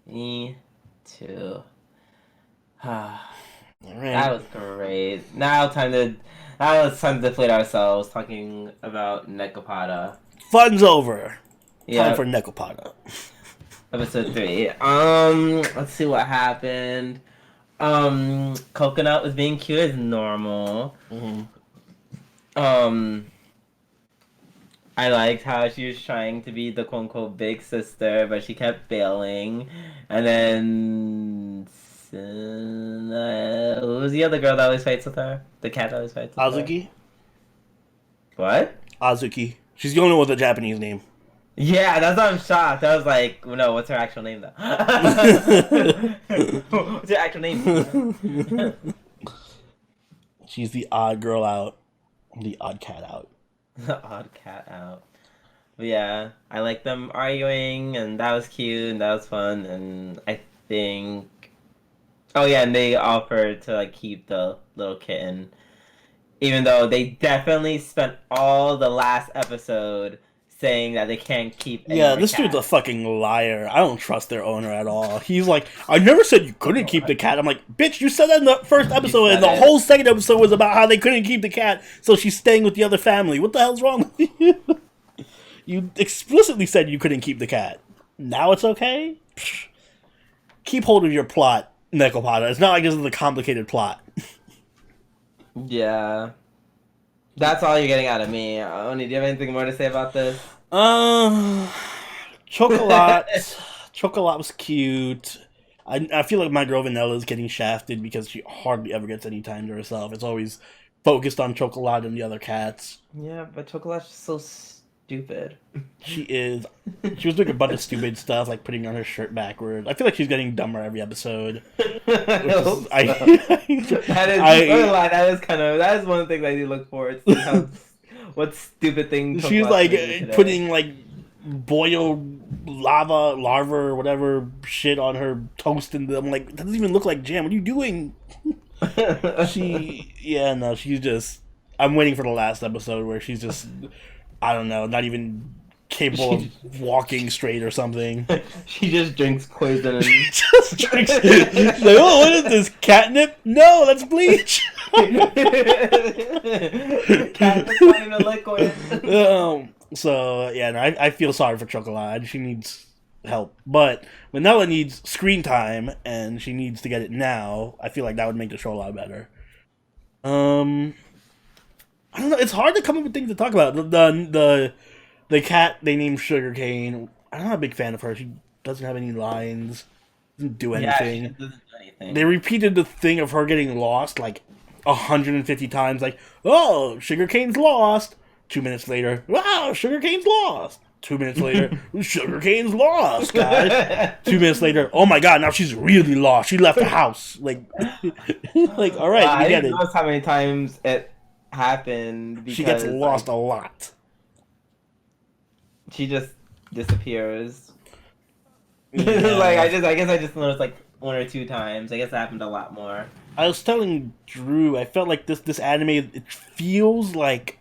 Me too. All right. That was great. Now it's time to deflate ourselves talking about Nekopara. Fun's over. Yeah. Time for Nekopara. Episode 3. Let's see what happened. Coconut was being cute as normal. Mm-hmm. I liked how she was trying to be the quote-unquote big sister, but she kept failing. And then who was the other girl that always fights with her? The cat that always fights with Azuki? her? What? Azuki. She's the only one with a Japanese name. Yeah, that's why I'm shocked. I was like, no, what's her actual name, though? What's her actual name? She's the odd girl out. The odd cat out. The odd cat out. But yeah, I like them arguing, and that was cute, and that was fun, and I think... Oh yeah, and they offered to like keep the little kitten. Even though they definitely spent all the last episode saying that they can't keep any more this cats. dude's a fucking liar. I don't trust their owner at all. He's like, I never said you couldn't keep the cat. I'm like, bitch, you said that in the first episode, and the whole second episode was about how they couldn't keep the cat, so she's staying with the other family. What the hell's wrong with you? You explicitly said you couldn't keep the cat. Now it's okay? Psh. Keep hold of your plot, Nekopara. It's not like this is a complicated plot. Yeah. That's all you're getting out of me. Oni, do you have anything more to say about this? Chocolat. Chocolat was cute. I feel like my girl Vanilla is getting shafted because she hardly ever gets any time to herself. It's always focused on Chocolat and the other cats. Yeah, but Chocolat's just so stupid. She is. She was doing a bunch of stupid stuff, like putting on her shirt backwards. I feel like she's getting dumber every episode. That is one thing I do look forward to. What stupid thing she's like putting like boiled larva or whatever shit on her toast, and I'm like, that doesn't even look like jam. What are you doing? She's just. I'm waiting for the last episode where she's just, I don't know, not even capable of walking straight or something. She just drinks poison and just drinks. She's like, oh, what is this, catnip? No, that's bleach. Catnip's not even liquid. I feel sorry for Chocolat. She needs help, but Manila needs screen time, and she needs to get it now. I feel like that would make the show a lot better. I don't know. It's hard to come up with things to talk about. The cat they named Sugarcane. I'm not a big fan of her. She doesn't have any lines. Doesn't do anything. Yeah, she doesn't do anything. They repeated the thing of her getting lost like 150 times. Like, oh, Sugarcane's lost. 2 minutes later, wow, Sugarcane's lost. 2 minutes later, Sugarcane's lost, guys. 2 minutes later, oh my god, now she's really lost. She left the house. Like, all right, we get it. I didn't notice how many times it happened. Because, she gets lost a lot. She just disappears. Yeah. I guess I just noticed like 1 or 2 times. I guess it happened a lot more. I was telling Drew, I felt like this anime, it feels like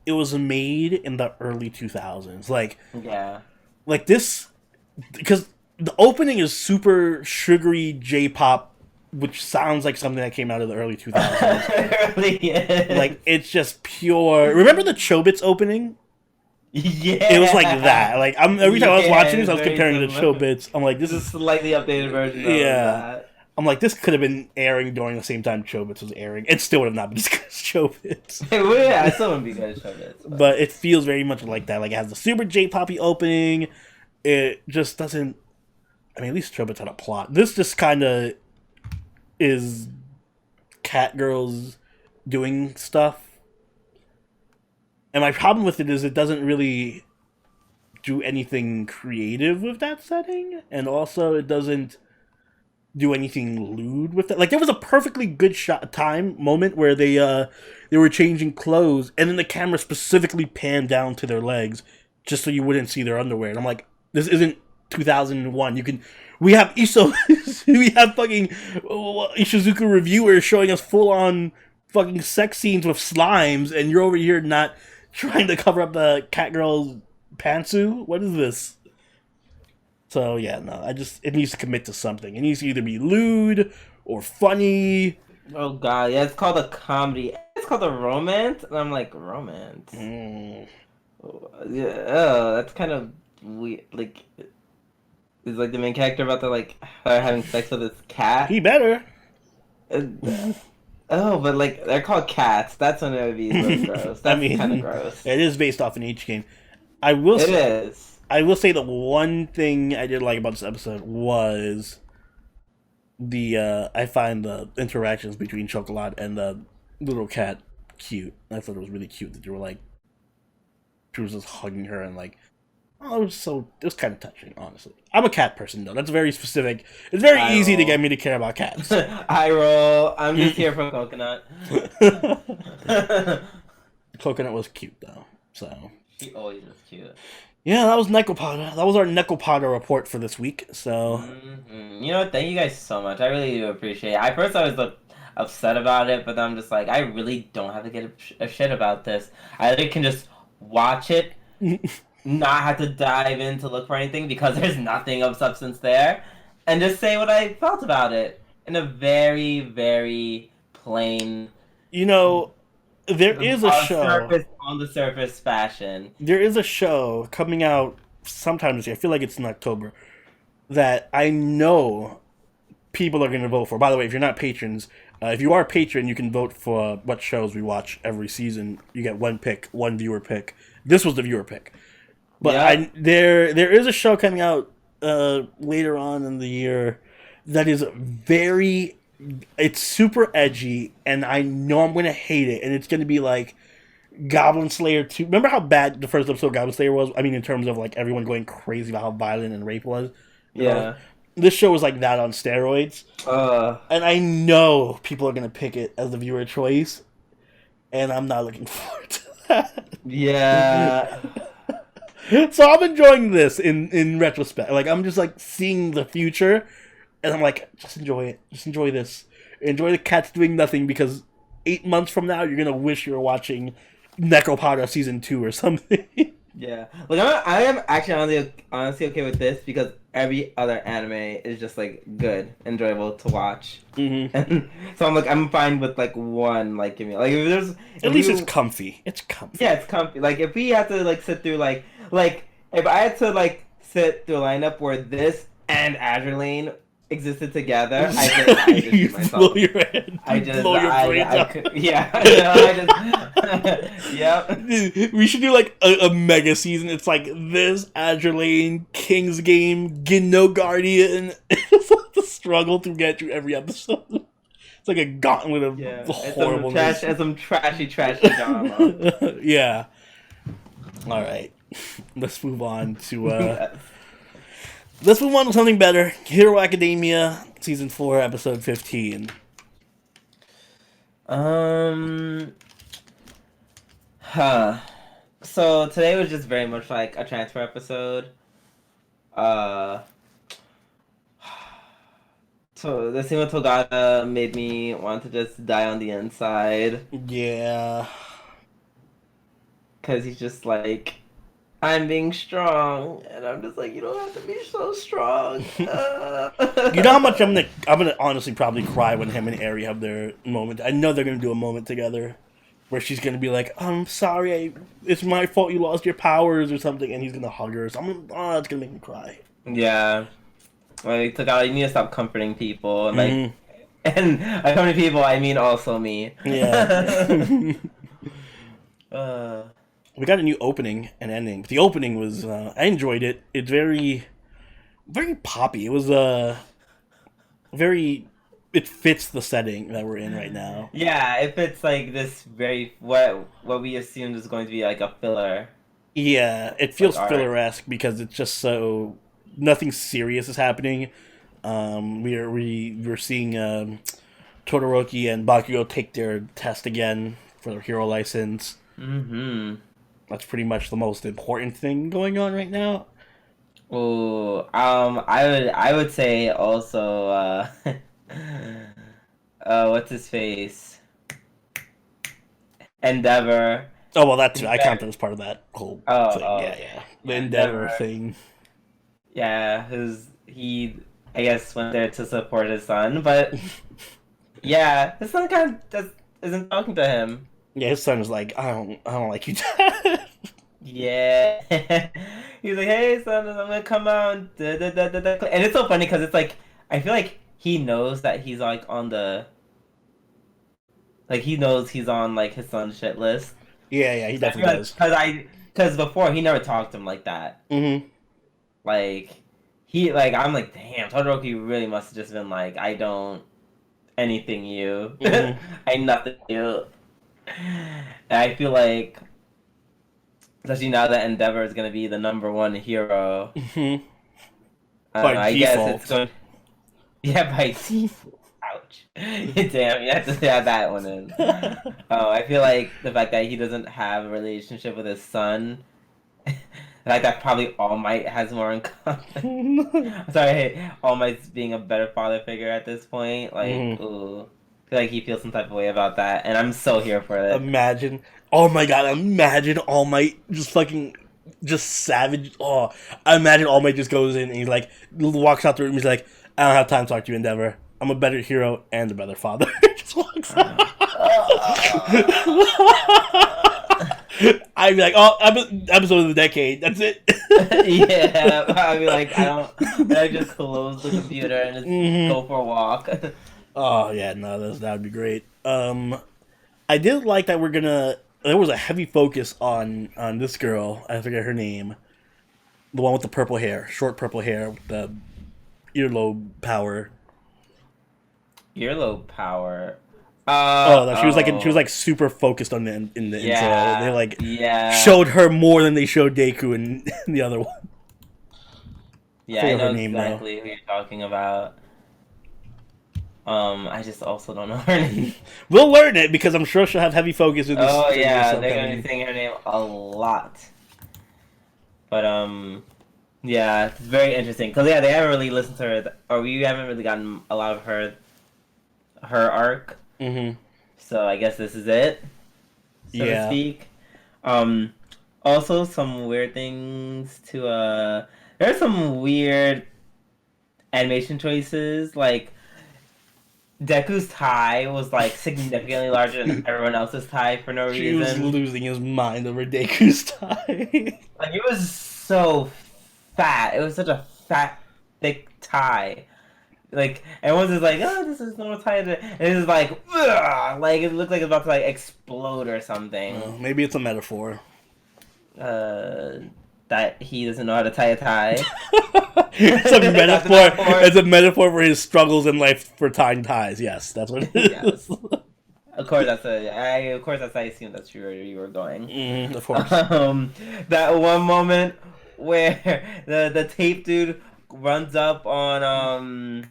it was made in the early 2000s. Like this, because the opening is super sugary J-pop, which sounds like something that came out of the early 2000s. It really is. Like, it's just pure. Remember the Chobits opening? Yeah, it was like that. Like, every time I was watching this, I was comparing it to Chobits. I'm like, this is a slightly updated version. Of that. I'm like, this could have been airing during the same time Chobits was airing. It still would have not been as good as Chobits. Yeah, it still wouldn't be good as Chobits. But it feels very much like that. Like, it has the super J-poppy opening. It just doesn't. I mean, at least Chobits had a plot. This just kind of is cat girls doing stuff. And my problem with it is it doesn't really do anything creative with that setting. And also, it doesn't do anything lewd with it. Like, there was a perfectly good moment where they were changing clothes, and then the camera specifically panned down to their legs just so you wouldn't see their underwear. And I'm like, this isn't 2001. We have we have fucking Ishuzoku Reviewers showing us full on fucking sex scenes with slimes, and you're over here not trying to cover up the cat girl's pantsu. What is this? So, yeah, no, it needs to commit to something. It needs to either be lewd or funny. Oh, God, yeah, it's called a comedy. It's called a romance, and I'm like, romance? Yeah, that's kind of weird. Like, is, like, the main character about to, like, start having sex with this cat? He better. But, like, they're called cats. That's when it would be really gross. That's kind of gross. It is based off an H-game. It is. I will say the one thing I did like about this episode was I find the interactions between Chocolat and the little cat cute. I thought it was really cute that they were like, she was just hugging her and like, oh, it was kind of touching, honestly. I'm a cat person though. That's very specific. It's very easy to get me to care about cats. I roll. I'm just here for Coconut. Coconut was cute though, so. She always was cute. Yeah, that was Nekopara. That was our Nekopara report for this week. So, You know what? Thank you guys so much. I really do appreciate it. At first, I was upset about it, but then I'm just like, I really don't have to get a shit about this. I literally can just watch it, not have to dive in to look for anything because there's nothing of substance there, and just say what I felt about it in a very, very plain. There is a show on the surface fashion. There is a show coming out sometime this year. I feel like it's in October that I know people are going to vote for. By the way, if you're not patrons, if you are a patron, you can vote for what shows we watch every season. You get one viewer pick. This was the viewer pick. But there is a show coming out later on in the year that is very It's super edgy, and I know I'm gonna hate it, and it's gonna be like Goblin Slayer 2. Remember how bad the first episode of Goblin Slayer was? I mean, in terms of like everyone going crazy about how violent and rape was. You know, Yeah. this show was like that on steroids, Uh. and I know people are gonna pick it as the viewer choice, and I'm not looking forward to Yeah. that. So I'm enjoying this in retrospect. Like I'm just like seeing the future, and I'm like, just enjoy it. Just enjoy this. Enjoy the cats doing nothing because 8 months from now you're gonna wish you were watching Nekopara season 2 or something. Yeah. Like I am actually honestly okay with this because every other anime is just like good, enjoyable to watch. Mm-hmm. And so I'm like I'm fine with like one like give me like if there's At least it's comfy. It's comfy. yeah, it's comfy. Like if we had to like sit through like if I had to like sit through a lineup where this and Azure Lane existed together, I just You shoot myself. blow your head. I just blow your brains I out. could, yeah, I just yep. We should do like a mega season. It's like this, Azure Lane, King's Game, Ginno Guardian. It's like the struggle to get through every episode. It's like a gauntlet of Yeah, horribleness. and some trashy drama. Yeah. All right. Let's move on to let's move on to something better. Hero Academia, season 4, episode 15. Huh. So today was just very much like a transfer episode. So the scene with Togata made me want to just die on the inside. Yeah. Because he's just like, I'm being strong. And I'm just like, you don't have to be so strong. You know how much I'm gonna honestly probably cry when him and Eri have their moment. I know they're gonna do a moment together where she's gonna be like, I'm sorry, it's my fault you lost your powers or something, and he's gonna hug her. So it's gonna make me cry. Yeah. Like, Togata, you need to stop comforting people. And, like, and by comforting people, I mean also me. Yeah. We got a new opening and ending. The opening was, I enjoyed it. It's very, very poppy. It was, it fits the setting that we're in right now. Yeah, it fits, like, this very, what we assumed is going to be, like, a filler. Yeah, it feels like, filler-esque because it's just so, nothing serious is happening. We're seeing, Todoroki and Bakugo take their test again for their hero license. Mm-hmm. That's pretty much the most important thing going on right now. Oh, I would say also, what's his face? Endeavor. Oh, well, that's I count that as part of that whole thing. Oh, Yeah. The Endeavor thing. Yeah, he, I guess, went there to support his son, but yeah, his son kind of just isn't talking to him. Yeah, his son was like, I don't like you, Dad. Yeah. He's like, hey, son, I'm gonna come out. Da, da, da, da, da. And it's so funny because it's like, I feel like he knows that he's like on the, like he knows he's on like his son's shit list. Yeah, he definitely does. Because before he never talked to him like that. Mm-hmm. Like, I'm like, damn, Todoroki really must have just been like, I don't anything you. Mm-hmm. I nothing you. And I feel like, especially now that Endeavor is going to be the #1 hero. Mm-hmm. I guess it's going. Yeah, by default. Ouch. Damn, you have to add that one in. I feel like the fact that he doesn't have a relationship with his son, like that probably All Might has more in common. I'm sorry, All Might's being a better father figure at this point. Like, ooh. I feel like he feels some type of way about that, and I'm so here for it. Imagine. Oh my god, imagine All Might just savage. Oh, I imagine All Might just goes in and he's like, walks out the room, he's like, I don't have time to talk to you, Endeavor. I'm a better hero and a better father. Just walks out. I'd be like, oh, episode of the decade. That's it. Yeah, I'd be like, I just close the computer and just go for a walk. Oh yeah, no, that would be great. I did like that there was a heavy focus on this girl. I forget her name. The one with the purple hair, short purple hair, with the earlobe power. earlobe power. Oh, no, she was like super focused on in the intro. They like showed her more than they showed Deku in the other one. Yeah, I know exactly who you're talking about. I just also don't know her name. We'll learn it because I'm sure she'll have heavy focus in this. Oh yeah, they're gonna be saying her name a lot. But yeah, it's very interesting because they haven't really listened to her, or we haven't really gotten a lot of her arc. Mm-hmm. So I guess this is it, so to speak. Also some weird things to there are some weird animation choices, like Deku's tie was like significantly larger than everyone else's tie for no reason. He was losing his mind over Deku's tie. Like, it was so fat. It was such a fat, thick tie. Like, everyone's just like, oh, this is normal tie. And it's like, ugh! Like, it looked like it's about to like explode or something. Maybe it's a metaphor. That he doesn't know how to tie a tie. It's a metaphor. It's a metaphor for his struggles in life for tying ties. Yes, that's what it is. Yes. Of course, that's I assume that's where you were going. Of course. That one moment where the tape dude runs up on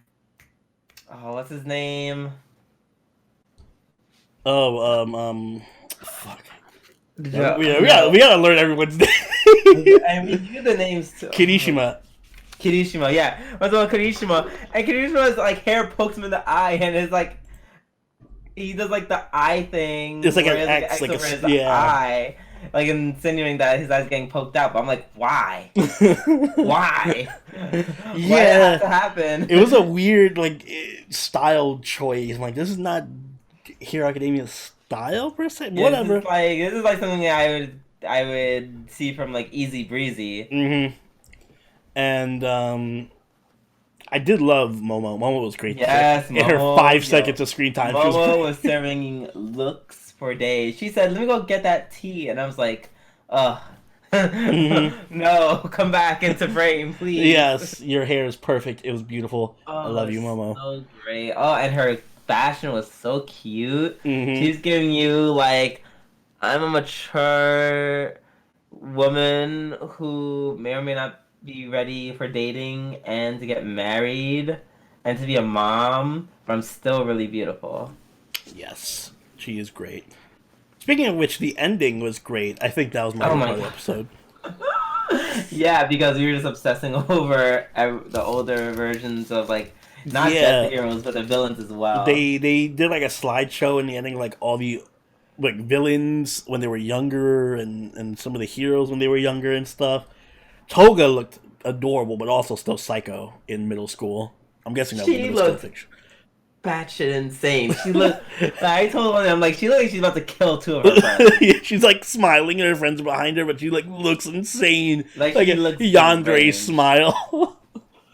what's his name? Fuck. Yeah, we gotta learn everyone's name. And we knew the names too. Kirishima, yeah. Runs up on Kirishima, and Kirishima's like hair pokes him in the eye, and it's like he does like the eye thing. It's like an X like over his eye, like insinuating that his eye's getting poked out. But I'm like, why? Why? Why did that have to happen? It was a weird like style choice. I'm like, this is not Hero Academia's style per se. Whatever. This is like something that I would see from like Easy Breezy. Mm-hmm. And I did love Momo. Momo was great. Yes, in her 5 seconds of screen time. Momo was serving looks for days. She said, "Let me go get that tea," and I was like, "Ugh." No, come back into frame, please. Yes, your hair is perfect. It was beautiful. I love you, Momo. So great. Oh, and her fashion was so cute. Mm-hmm. She's giving you like, I'm a mature woman who may or may not be ready for dating and to get married and to be a mom, but I'm still really beautiful. Yes, she is great. Speaking of which, the ending was great. I think that was my favorite part of the episode. Yeah, because we were just obsessing over the older versions of like not just the heroes but the villains as well. They did like a slideshow in the ending, like all the like villains when they were younger and some of the heroes when they were younger and stuff. Toga looked adorable, but also still psycho in middle school. I'm guessing that was middle school fiction. Batshit insane. She looked. I told one, I'm like, she looks like she's about to kill 2 of her friends. Yeah, she's like smiling, and her friends are behind her, but she like looks insane. Like a Yandere smile.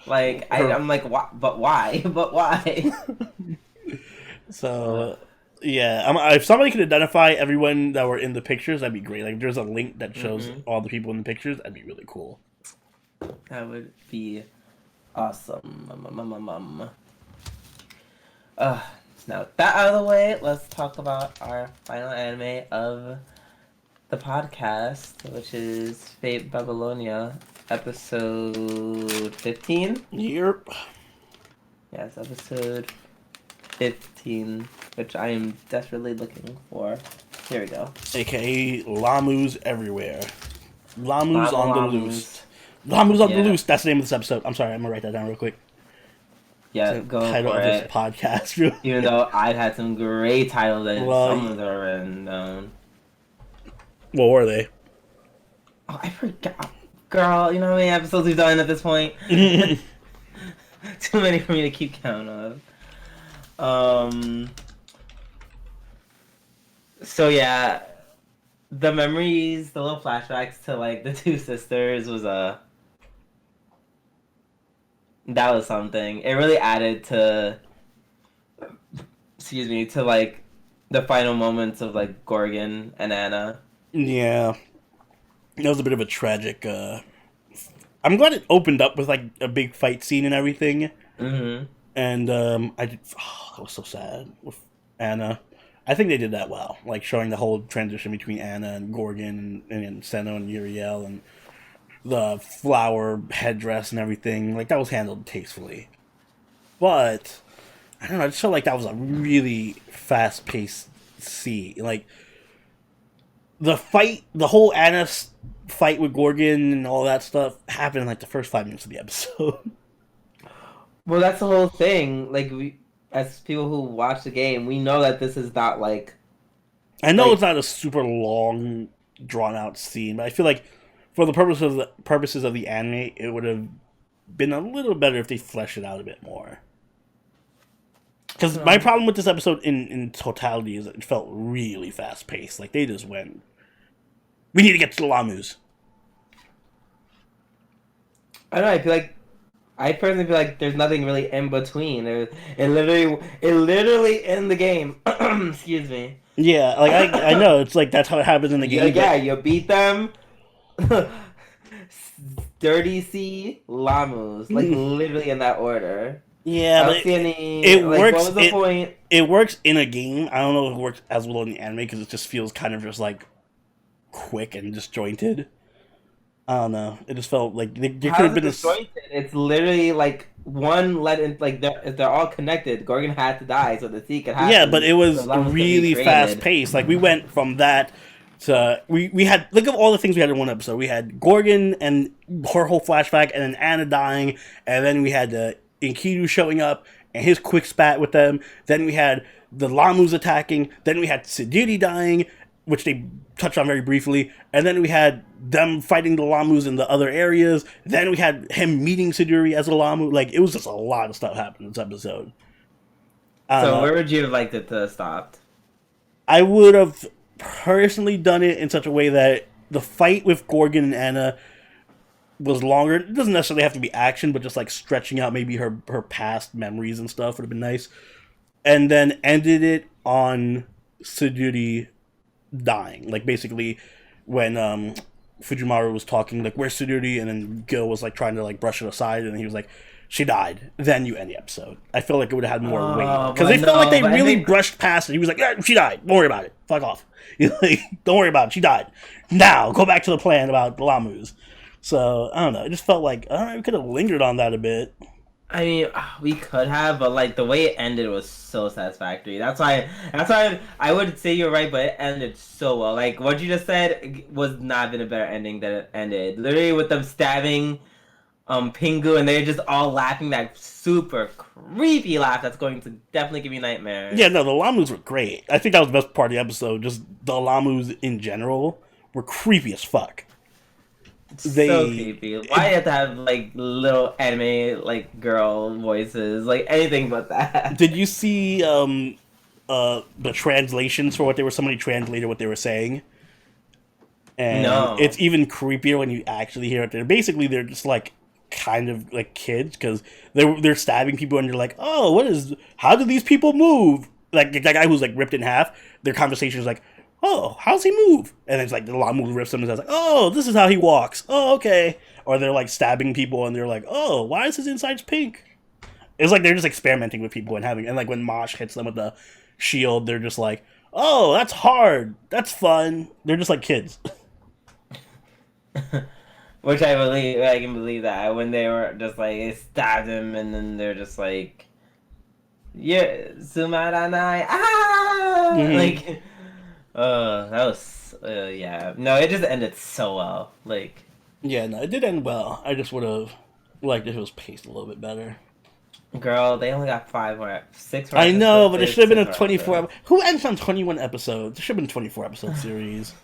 Like I'm like, but why? But why? So. Yeah, if somebody could identify everyone that were in the pictures, that'd be great. Like, there's a link that shows all the people in the pictures. That'd be really cool. That would be awesome. Now with that out of the way, let's talk about our final anime of the podcast, which is Fate Babylonia, episode 15. Yep. Yes, episode 15, which I am desperately looking for. Here we go. AKA Lahmus everywhere. Lahmus on the loose. Lahmus on the loose. That's the name of this episode. I'm sorry, I'm gonna write that down real quick. Yeah, go for it. Title of this podcast. Even though I've had some great titles that some of them are written down. What were they? Oh, I forgot. Girl, you know how many episodes we've done at this point? Too many for me to keep count of. So yeah, the memories, the little flashbacks to like the 2 sisters was that was something. It really added to, to like the final moments of like Gorgon and Anna. Yeah, that was a bit of a tragic. I'm glad it opened up with like a big fight scene and everything. Mm-hmm. And I did. Oh, that was so sad with Anna. I think they did that well, like showing the whole transition between Anna and Gorgon and Senno and Uriel and the flower headdress and everything. Like that was handled tastefully. But I don't know. I just felt like that was a really fast-paced scene. Like the fight, the whole Anna fight with Gorgon and all that stuff happened in like the first 5 minutes of the episode. Well, that's the whole thing. Like we, as people who watch the game, we know that this is not like. I know it's not a super long, drawn-out scene, but I feel like for the purposes of the anime, it would have been a little better if they fleshed it out a bit more. Because my problem with this episode in totality is that it felt really fast-paced. Like, they just went, we need to get to the Lahmus. I don't know, I personally feel like there's nothing really in between. It literally in the game. Excuse me. Yeah, like, I know, it's like, that's how it happens in the game. Yeah, you beat them. Dirty C, Lahmus. Like, literally in that order. Yeah, but it works. What was the point? It works in a game. I don't know if it works as well in the anime because it just feels kind of just like quick and disjointed. I don't know. It just felt like there could have been disjointed. It's literally like one let in, like they're all connected. Gorgon had to die so the sea could happen. Yeah, but it was really fast paced. Like we went from that to we had look at all the things we had in one episode. We had Gorgon and her whole flashback, and then Anna dying, and then we had Enkidu showing up and his quick spat with them. Then we had the Lahmus attacking. Then we had Siduri dying, which they touched on very briefly. And then we had them fighting the Lahmus in the other areas. Then we had him meeting Siduri as a Lahmu. Like, it was just a lot of stuff happening in this episode. So where would you have liked it to have stopped? I would have personally done it in such a way that the fight with Gorgon and Anna was longer. It doesn't necessarily have to be action, but just like stretching out maybe her past memories and stuff would have been nice. And then ended it on Siduri dying. Like basically when Fujimaru was talking, like, where's Siduri? And then Gil was like trying to like brush it aside, and he was like, she died. Then you end the episode. I feel like it would have had more weight. Because they felt like they really brushed past it. He was like, yeah, she died. Don't worry about it. Fuck off. Like, don't worry about it. She died. Now, go back to the plan about the Lahmus. So, I don't know. It just felt like, all right, we could have lingered on that a bit. I mean, we could have, but like the way it ended was so satisfactory. That's why I would say you're right, but it ended so well. Like what you just said was not been a better ending than it ended. Literally with them stabbing Pingu, and they're just all laughing that super creepy laugh that's going to definitely give you nightmares. Yeah, no, the Lahmus were great. I think that was the best part of the episode. Just the Lahmus in general were creepy as fuck. So creepy. Why do you have to have like little anime like girl voices? Like anything but that. Did you see the translations for what they were? Somebody translated what they were saying. And no. It's even creepier when you actually hear it. They're just like kind of like kids because they're stabbing people and you're like, oh, how do these people move? Like that guy who's like ripped in half. Their conversation is like, oh, how's he move? And it's like the Lahmu rips him and says like, oh, this is how he walks. Oh, okay. Or they're like stabbing people and they're like, oh, why is his insides pink? It's like they're just experimenting with people and like when Mosh hits them with the shield, they're just like, oh, that's hard. That's fun. They're just like kids. Which I can believe that when they were just like they stabbed him and then they're just like, yeah, Sumaranai, like. That was, yeah. No, it just ended so well. Like, yeah, no, it did end well. I just would have liked if it was paced a little bit better. Girl, they only got 5 or 6 more I know, but it should have been a 24 episodes. Who ends on 21 episodes? It should have been a 24 episode series.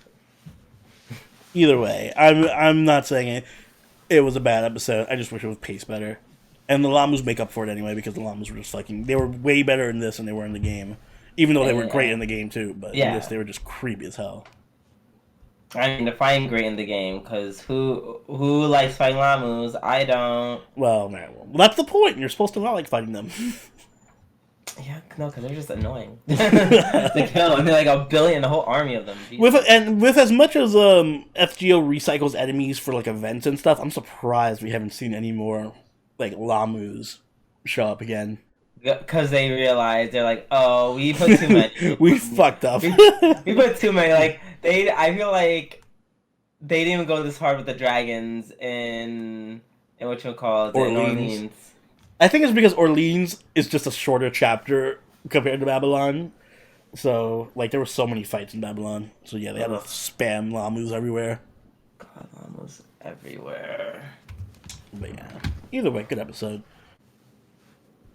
Either way, I'm not saying it was a bad episode. I just wish it was paced better. And the Lahmus make up for it anyway because the Lahmus were just fucking. They were way better in this than they were in the game. Even though they were great in the game too, but in this they were just creepy as hell. I mean, they're fighting great in the game because who likes fighting Lahmus? I don't. Well, man, that's the point. You're supposed to not like fighting them. Yeah, no, because they're just annoying to kill, and they're like a billion, a whole army of them. With as much as FGO recycles enemies for like events and stuff, I'm surprised we haven't seen any more like Lahmus show up again. because they realize they're like, oh, we put too many. We fucked up. We put too many. Like I feel like they didn't even go this hard with the dragons in what you call it, in Orleans. I think it's because Orleans is just a shorter chapter compared to Babylon. So, like, there were so many fights in Babylon. So, yeah, they had to spam Lahmus everywhere. God, Lahmus everywhere. But, yeah. Either way, good episode.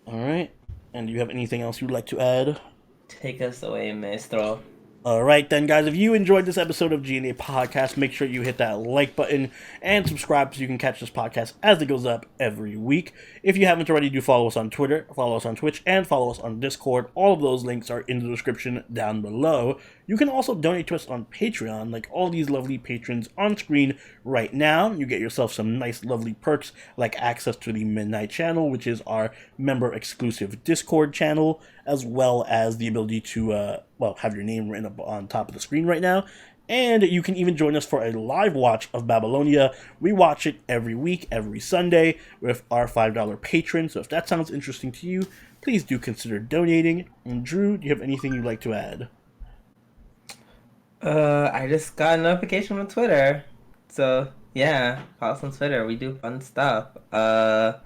Alright. And do you have anything else you'd like to add? Take us away, maestro. Alright then, guys, if you enjoyed this episode of G&A Podcast, make sure you hit that like button and subscribe so you can catch this podcast as it goes up every week. If you haven't already, do follow us on Twitter, follow us on Twitch, and follow us on Discord. All of those links are in the description down below. You can also donate to us on Patreon, like all these lovely patrons on screen right now. You get yourself some nice, lovely perks, like access to the Midnight Channel, which is our member-exclusive Discord channel, as well as the ability to, have your name written up on top of the screen right now. And you can even join us for a live watch of Babylonia. We watch it every week, every Sunday, with our $5 patron. So if that sounds interesting to you, please do consider donating. And Drew, do you have anything you'd like to add? I just got a notification from Twitter. So, yeah, follow us on Twitter. We do fun stuff. But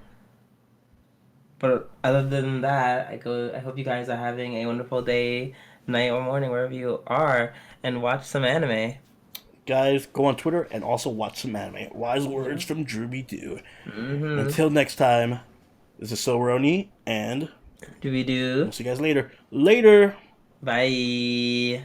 other than that, I hope you guys are having a wonderful day, night, or morning, wherever you are, and watch some anime. Guys, go on Twitter and also watch some anime. Wise words from Drewby Do. Until next time, this is Soroni, and Drewby Do. We'll see you guys later. Later! Bye!